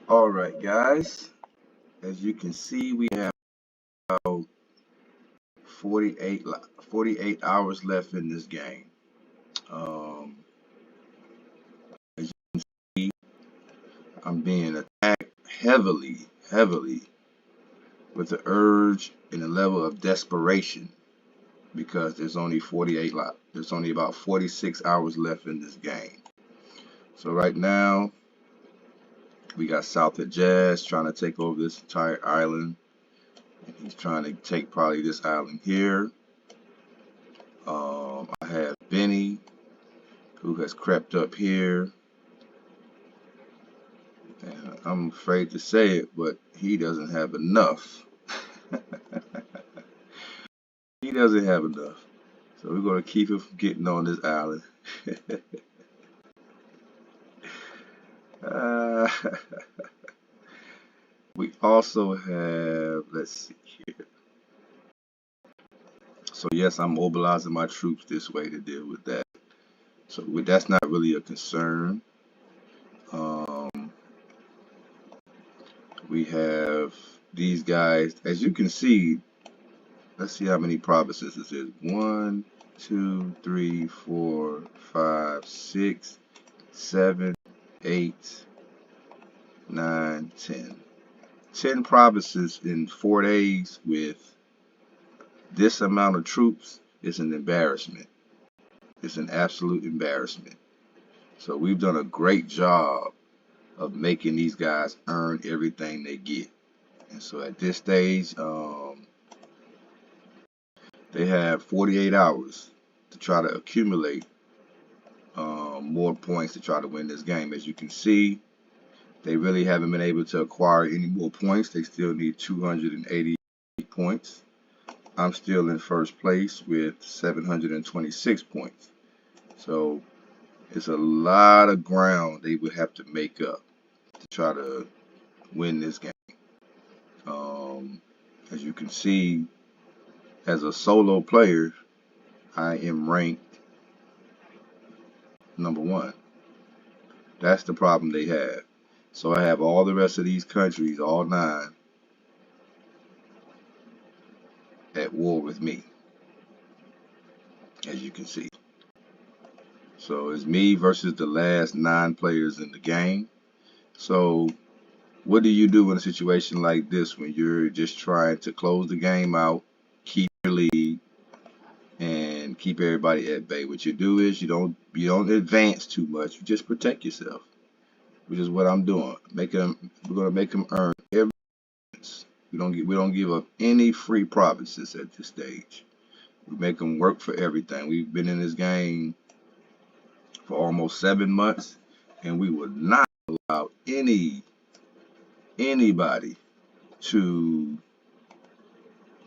All right, guys. As you can see, we have about 48 hours left in this game. Um, as you see, I'm being attacked heavily with the urge and a level of desperation because there's only about 46 hours left in this game. So right now, we got South of Jazz trying to take over this entire island. And he's trying to take probably this island here. I have Benny, who has crept up here. And I'm afraid to say it, but he doesn't have enough. He doesn't have enough. So we're going to keep him from getting on this island. uh, we also have, let's see here. So yes, I'm mobilizing my troops this way to deal with that. So that's not really a concern. Um, we have these guys. As you can see, let's see how many provinces this is. 1, 2, 3, 4, 5, 6, 7, 8, 9, 10. 10 provinces in 4 days with this amount of troops is an embarrassment. It's an absolute embarrassment. So we've done a great job of making these guys earn everything they get. And so at this stage, they have 48 hours to try to accumulate more points to try to win this game. As you can see, they really haven't been able to acquire any more points. They still need 280 points. I'm still in first place with 726 points. So it's a lot of ground they would have to make up to try to win this game. As you can see, as a solo player, I am ranked number 1. That's the problem they have. So I have all the rest of these countries, all 9, at war with me, as you can see. So it's me versus the last 9 players in the game. So what do you do in a situation like this when you're just trying to close the game out, keep your lead, and keep everybody at bay? What you do is you don't advance too much. You just protect yourself, which is what I'm doing. We're gonna make them earn every province. We don't give up any free provinces at this stage. We make them work for everything. We've been in this game for almost 7 months, and we would not allow anybody to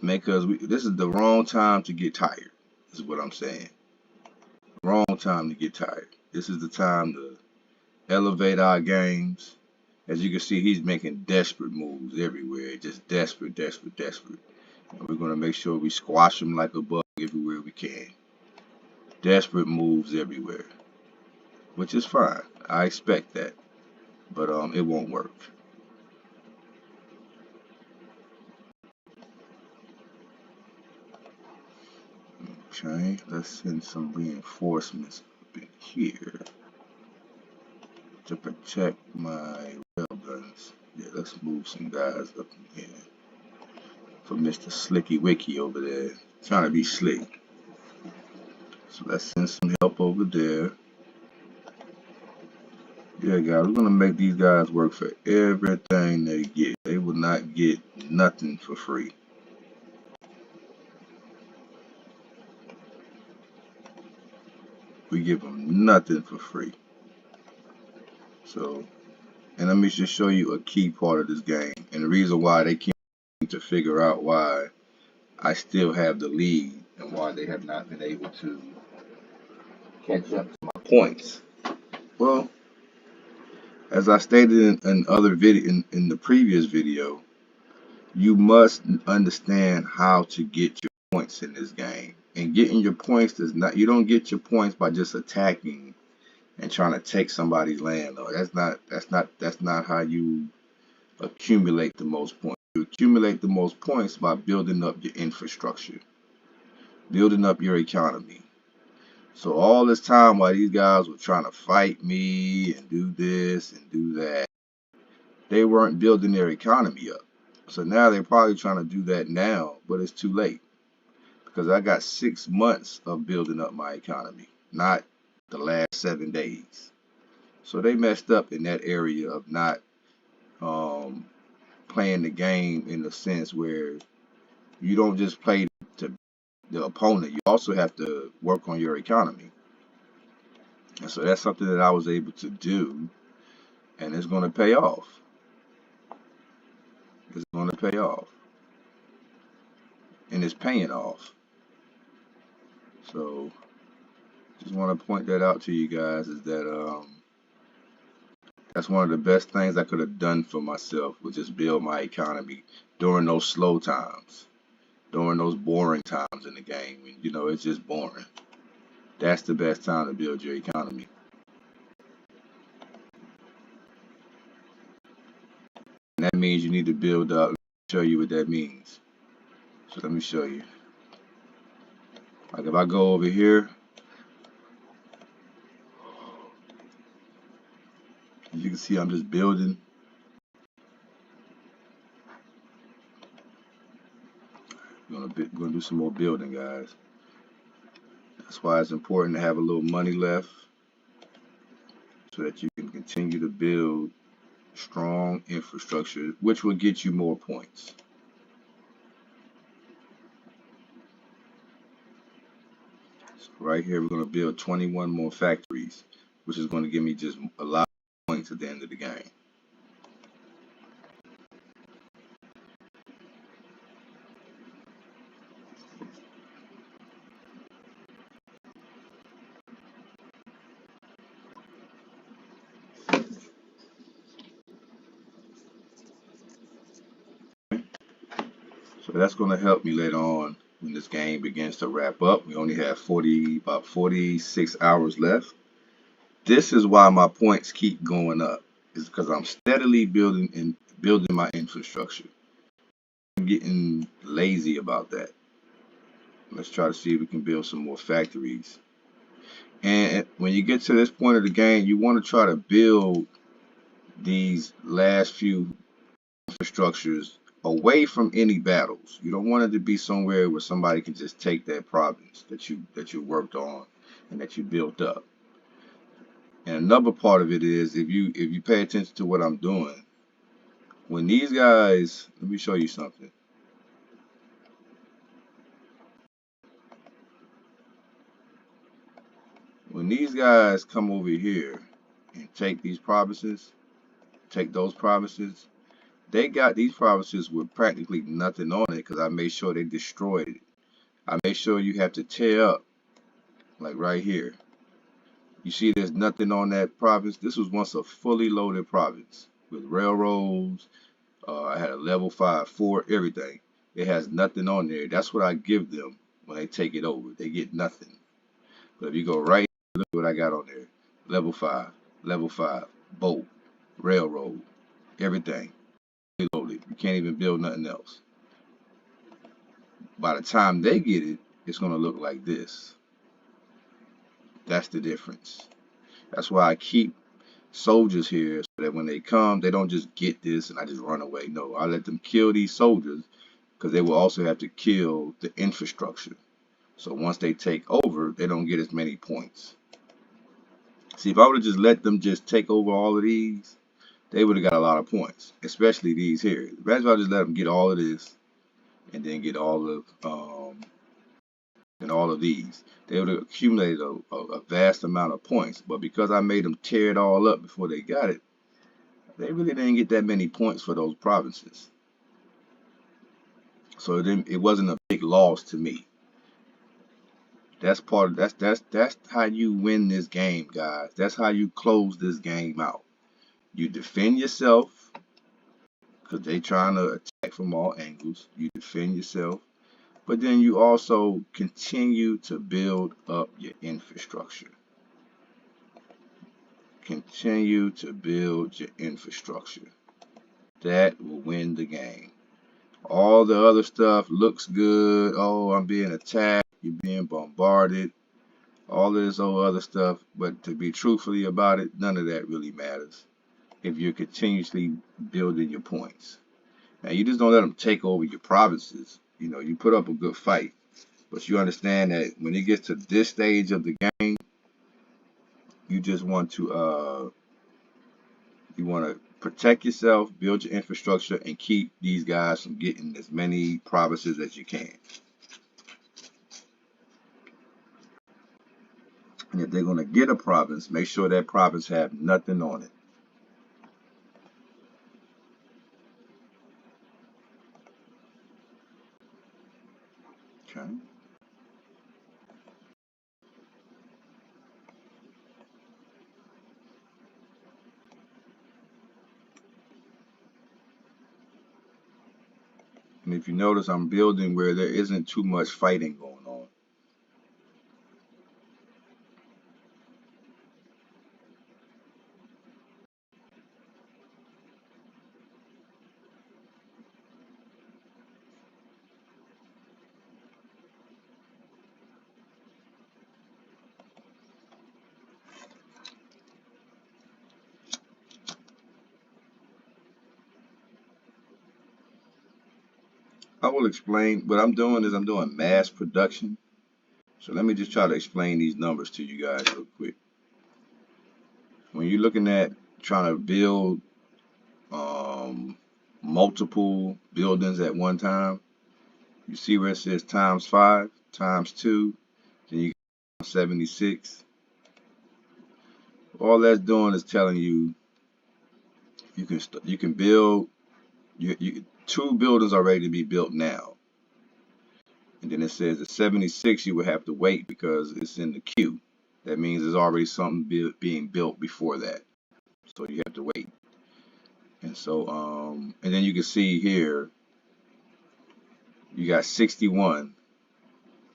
make us. This is the wrong time to get tired. Is what I'm saying. Wrong time to get tired. This is the time to elevate our games. As you can see, he's making desperate moves everywhere. Just desperate. And we're going to make sure we squash him like a bug everywhere we can. Desperate moves everywhere, which is fine. I expect that, but it won't work. Okay, let's send some reinforcements up in here to protect my railguns. Yeah, let's move some guys up in here for Mr. Slicky Wicky over there, trying to be slick. So let's send some help over there. Yeah, guys, we're gonna make these guys work for everything they get. They will not get nothing for free. We give them nothing for free. So, and let me just show you a key part of this game, and the reason why they can't to figure out why I still have the lead and why they have not been able to catch up to my points. Well, as I stated in other video in the previous video, you must understand how to get your points in this game. And getting your points does not, you don't get your points by just attacking and trying to take somebody's land. Though that's not how you accumulate the most points. You accumulate the most points by building up your infrastructure, building up your economy. So all this time while these guys were trying to fight me and do this and do that, they weren't building their economy up. So now they're probably trying to do that now, but it's too late because I got 6 months of building up my economy, not the last 7 days. So they messed up in that area of not um, playing the game in the sense where you don't just play to the opponent, you also have to work on your economy. And so that's something that I was able to do, and it's going to pay off. It's going to pay off, and it's paying off. So just want to point that out to you guys is that that's one of the best things I could have done for myself was just build my economy during those slow times, during those boring times in the game. And, it's just boring. That's the best time to build your economy. And that means you need to build up. Let me show you what that means. So let me show you. Like if I go over here, you can see I'm just building. We're gonna do some more building, guys. That's why it's important to have a little money left so that you can continue to build strong infrastructure, which will get you more points. So right here, we're gonna build 21 more factories, which is gonna give me just a lot of points at the end of the game. So that's going to help me later on when this game begins to wrap up. We only have about 46 hours left. This is why my points keep going up. Is because I'm steadily building my infrastructure. I'm getting lazy about that. Let's try to see if we can build some more factories. And when you get to this point of the game, you want to try to build these last few infrastructures away from any battles. You don't want it to be somewhere where somebody can just take that province that you worked on and that you built up. And another part of it is if you pay attention to what I'm doing, when these guys, let me show you something. When these guys come over here and take these provinces, take those provinces, they got these provinces with practically nothing on it because I made sure they destroyed it. I made sure you have to tear up, like right here. You see there's nothing on that province. This was once a fully loaded province with railroads. I had a level 5 fort, everything. It has nothing on there. That's what I give them when they take it over. They get nothing. But if you go right, look what I got on there. Level 5, boat, railroad, everything. Loaded. You can't even build nothing else. By the time they get it, it's going to look like this. That's the difference. That's why I keep soldiers here so that when they come, they don't just get this and I just run away. No, I let them kill these soldiers because they will also have to kill the infrastructure. So once they take over, they don't get as many points. See, if I would have just let them just take over all of these, they would have got a lot of points, especially these here. Imagine if I just let them get all of this and then get all of these. They would have accumulated a vast amount of points. But because I made them tear it all up before they got it, they really didn't get that many points for those provinces. So it wasn't a big loss to me. That's part of that's how you win this game, guys. That's how you close this game out. You defend yourself because they trying to attack from all angles. You defend yourself, but then you also continue to build up your infrastructure. Continue to build your infrastructure. That will win the game. All the other stuff looks good. Oh, I'm being attacked. You're being bombarded. All of this old other stuff. But to be truthfully about it, none of that really matters if you're continuously building your points. Now, you just don't let them take over your provinces. You know, you put up a good fight. But you understand that when it gets to this stage of the game, you just want to protect yourself, build your infrastructure, and keep these guys from getting as many provinces as you can. And if they're going to get a province, make sure that province have nothing on it. Okay. And if you notice, I'm building where there isn't too much fighting going on. I will explain. What I'm doing is I'm doing mass production. So let me just try to explain these numbers to you guys real quick. When you're looking at trying to build multiple buildings at one time, you see where it says times 5, times 2, then you got 76. All that's doing is telling you you can build two buildings are ready to be built now. And then it says at 76 you would have to wait because it's in the queue. That means there's already something being built before that. So you have to wait. And so and then you can see here you got 61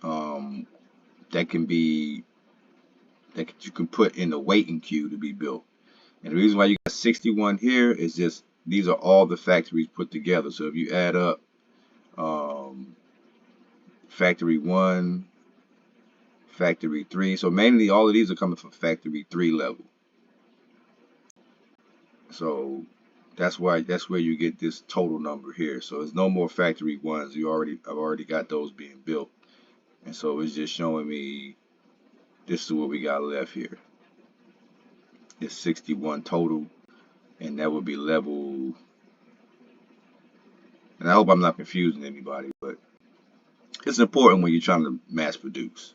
um that can be that you can put in the waiting queue to be built. And the reason why you got 61 here is just these are all the factories put together. So if you add up um, factory 1, factory 3, so mainly all of these are coming from factory 3 level. So that's where you get this total number here. So there's no more factory 1s. I've already got those being built. And so it's just showing me this is what we got left here. It's 61 total, and that would be level. And I hope I'm not confusing anybody, but it's important when you're trying to mass produce.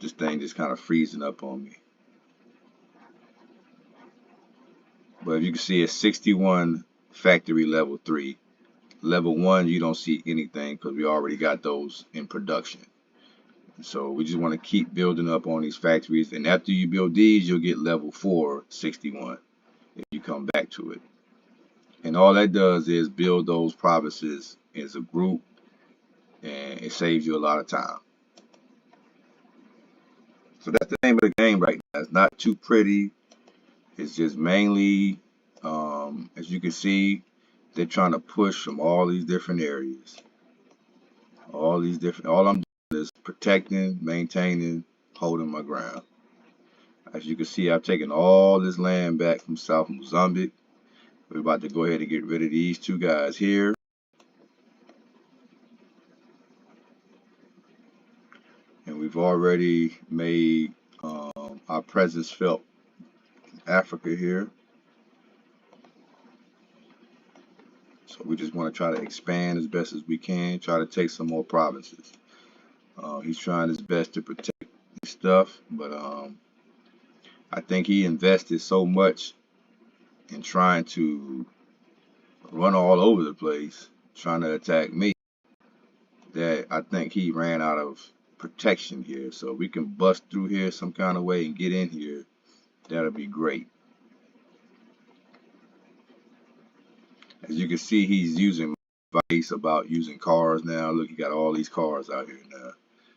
This thing just kind of freezing up on me. But if you can see it's 61 factory level 3. Level 1, you don't see anything because we already got those in production. So we just want to keep building up on these factories. And after you build these, you'll get level 4, 61 if you come back to it. And all that does is build those provinces as a group, and it saves you a lot of time. So that's the name of the game right now. It's not too pretty. It's just mainly, as you can see, they're trying to push from all these different areas. All I'm doing is protecting, maintaining, holding my ground. As you can see, I've taken all this land back from South Mozambique. We're about to go ahead and get rid of these two guys here. And we've already made our presence felt in Africa here. So we just want to try to expand as best as we can, try to take some more provinces. He's trying his best to protect his stuff, but I think he invested so much in trying to run all over the place, trying to attack me, that I think he ran out of protection here. So we can bust through here some kind of way and get in here. That'll be great. As you can see, he's using my advice about using cars now. Look, he got all these cars out here now.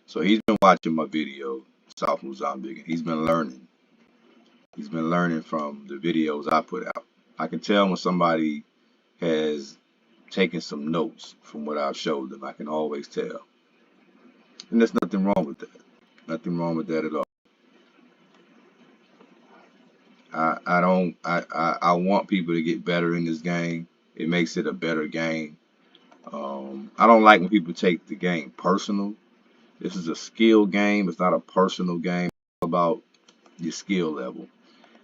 So he's been watching my video, South Mozambique, and he's been learning. He's been learning from the videos I put out. I can tell when somebody has taken some notes from what I've showed them. I can always tell. And there's nothing wrong with that. Nothing wrong with that at all. I don't I want people to get better in this game. It makes it a better game. I don't like when people take the game personal. This is a skill game. It's not a personal game. It's all about your skill level.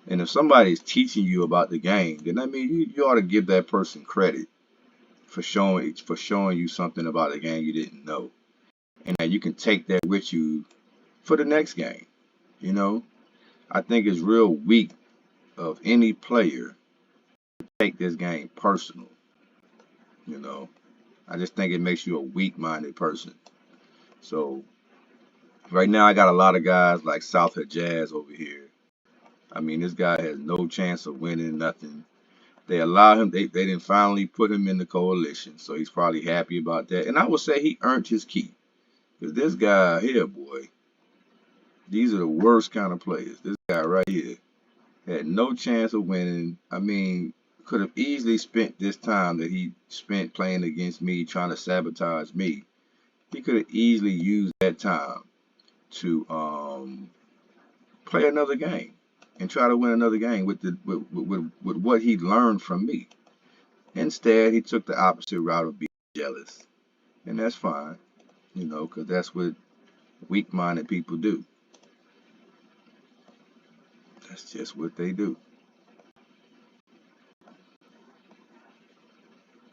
And if somebody's teaching you about the game, then I mean you ought to give that person credit for showing you something about the game you didn't know. And that you can take that with you for the next game. You know, I think it's real weak of any player to take this game personal. You know, I just think it makes you a weak-minded person. So right now, I got a lot of guys like Southwood Jazz over here. I mean, this guy has no chance of winning nothing. They allow him. They didn't finally put him in the coalition, so he's probably happy about that. And I would say he earned his keep because this guy here, boy, these are the worst kind of players. This guy right here had no chance of winning. I mean, could have easily spent this time that he spent playing against me, trying to sabotage me. He could have easily used that time to play another game and try to win another game with what he learned from me. Instead, he took the opposite route of being jealous, and that's fine, you know, because that's what weak-minded people do. That's just what they do.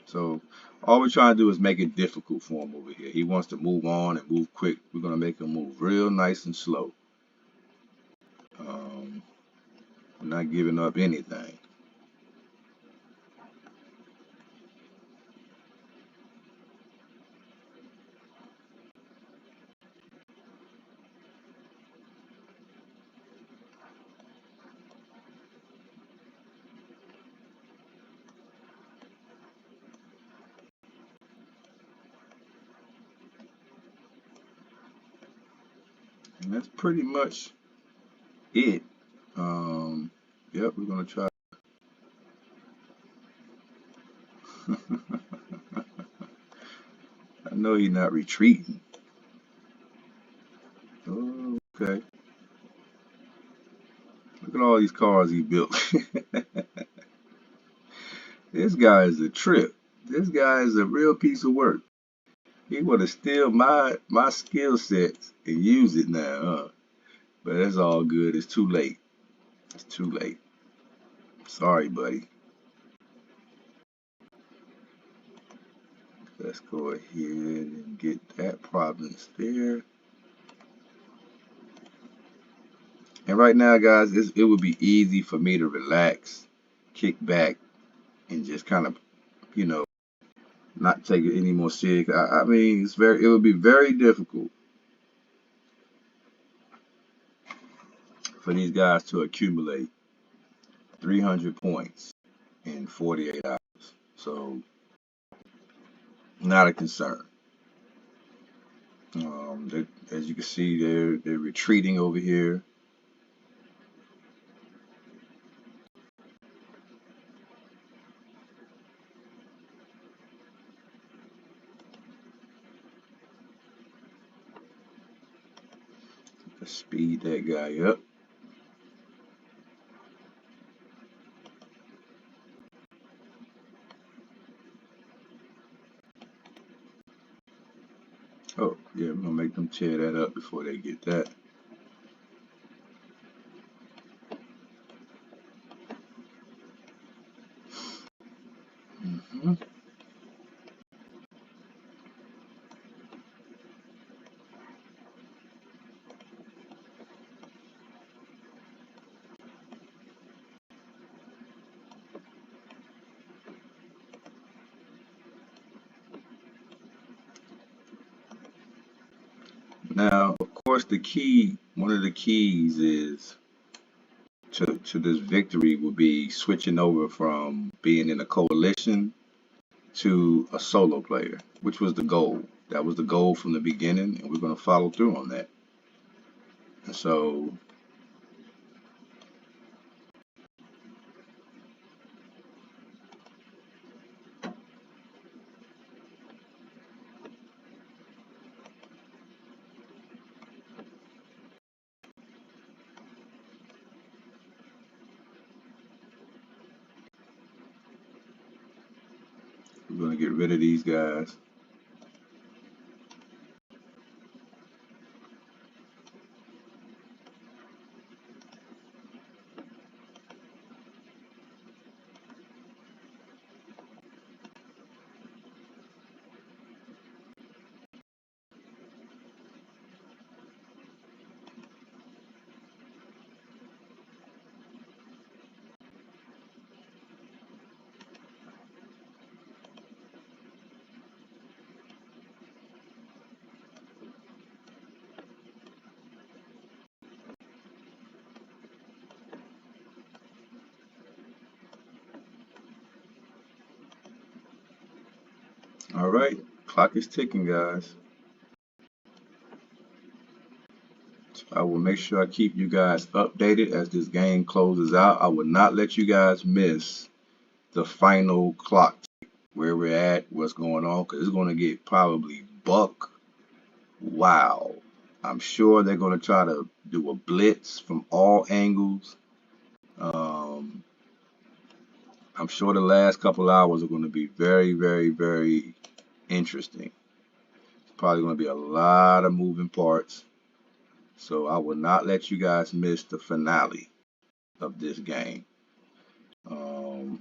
So all we're trying to do is make it difficult for him over here. He wants to move on and move quick. We're gonna make him move real nice and slow. Um, we're not giving up anything. And that's pretty much it. Um, yep, we're gonna try. I know he's not retreating. Oh, okay. Look at all these cars he built. This guy is a trip. This guy is a real piece of work. He would have steal my skill sets and use it now, huh? But that's all good. It's too late. It's too late. Sorry, buddy. Let's go ahead and get that province there. And right now, guys, it would be easy for me to relax, kick back, and just kind of, you know, not take it any more serious. I mean, it would be very difficult for these guys to accumulate 300 points in 48 hours. So, not a concern. As you can see, they're retreating over here. Let's speed that guy up. Oh, yeah, we're gonna make them tear that up before they get that. hmm Now, of course, one of the keys is to this victory will be switching over from being in a coalition to a solo player, which was the goal. That was the goal from the beginning, and we're going to follow through on that. And so, We're going to get rid of these guys. All right, clock is ticking, guys. I will make sure I keep you guys updated as this game closes out. I will not let you guys miss the final clock, where we're at, what's going on, because it's going to get probably buck. Wow. I'm sure they're going to try to do a blitz from all angles. Um, I'm sure the last couple hours are going to be very, very, very interesting. It's probably going to be a lot of moving parts. So I will not let you guys miss the finale of this game.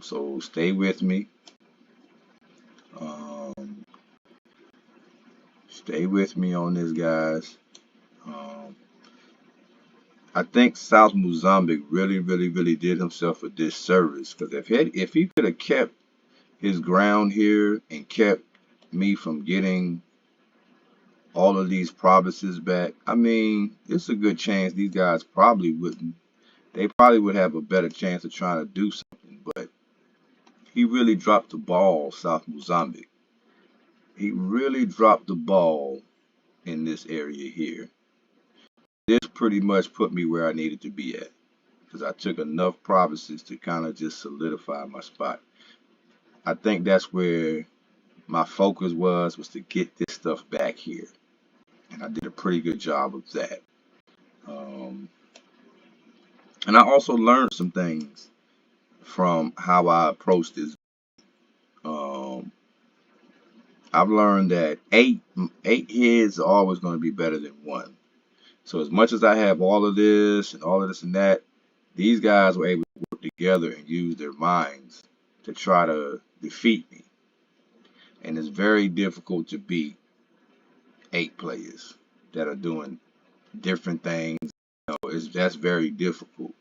So stay with me. Um, Stay with me on this, guys. Um, I think South Mozambique really, really, really did himself a disservice, because if he could have kept his ground here and kept me from getting all of these provinces back, I mean, it's a good chance these guys probably wouldn't. They probably would have a better chance of trying to do something, but he really dropped the ball, South Mozambique. He really dropped the ball in this area here. This pretty much put me where I needed to be at, because I took enough provinces to kind of just solidify my spot. I think that's where my focus was to get this stuff back here, and I did a pretty good job of that. Um, and I also learned some things from how I approached this. Um, I've learned that eight heads are always going to be better than one. So as much as I have all of this and that, these guys were able to work together and use their minds to try to defeat me. And it's very difficult to beat 8 players that are doing different things. That's very difficult.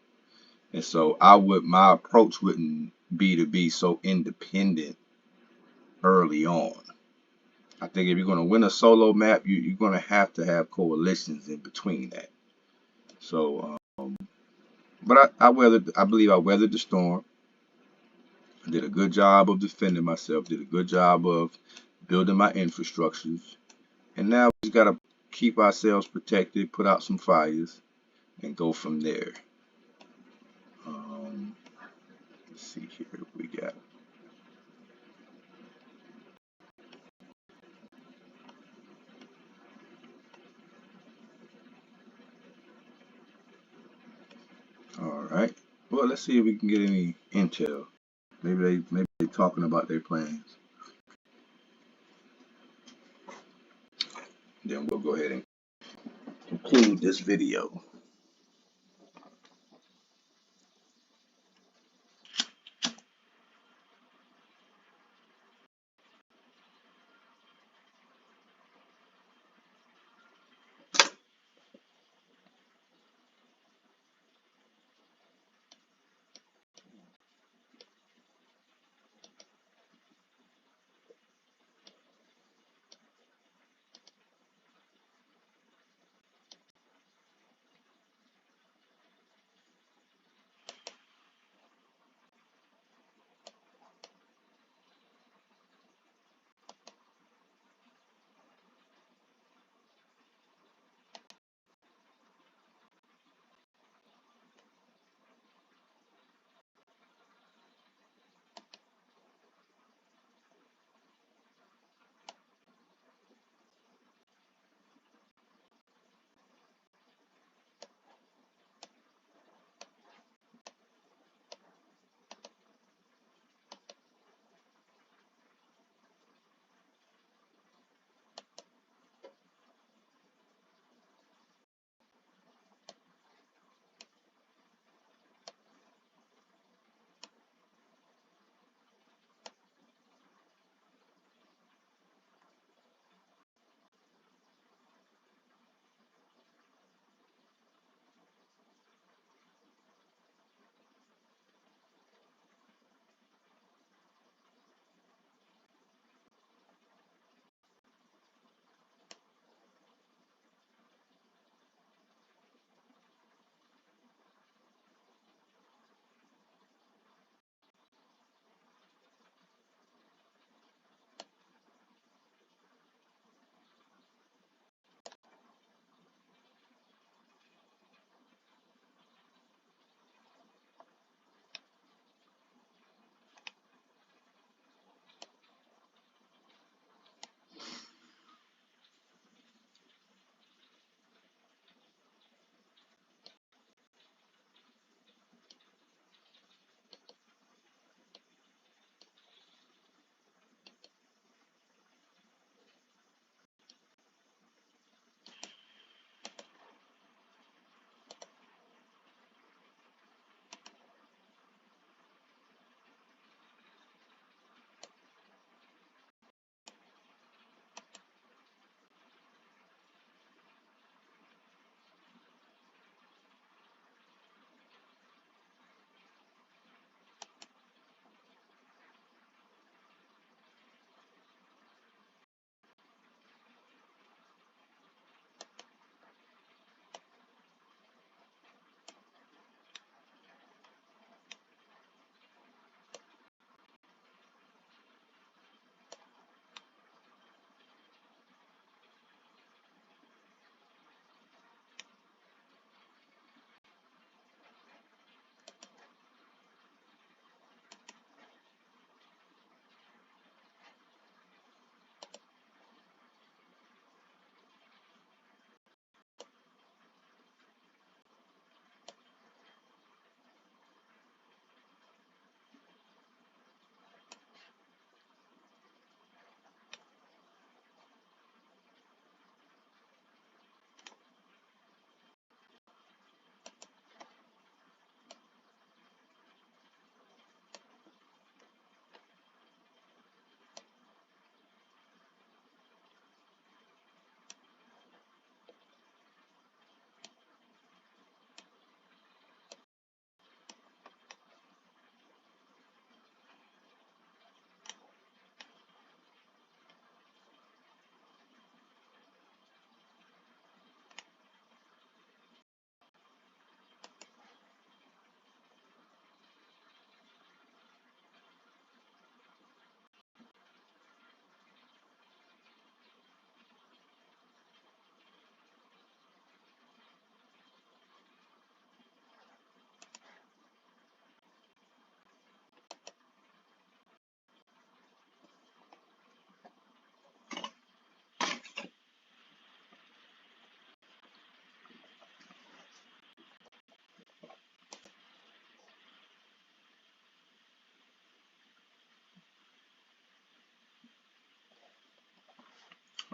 And so my approach wouldn't be to be so independent early on. I think if you're going to win a solo map, you're going to have coalitions in between that. So, but I believe I weathered the storm. I did a good job of defending myself. Did a good job of building my infrastructures. And now we just got to keep ourselves protected, put out some fires, and go from there. Um, let's see here. We got. All right. Well, let's see if we can get any intel. Maybe they talking about their plans. Then we'll go ahead and conclude this video.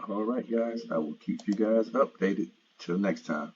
All right, guys. I will keep you guys updated. Till next time.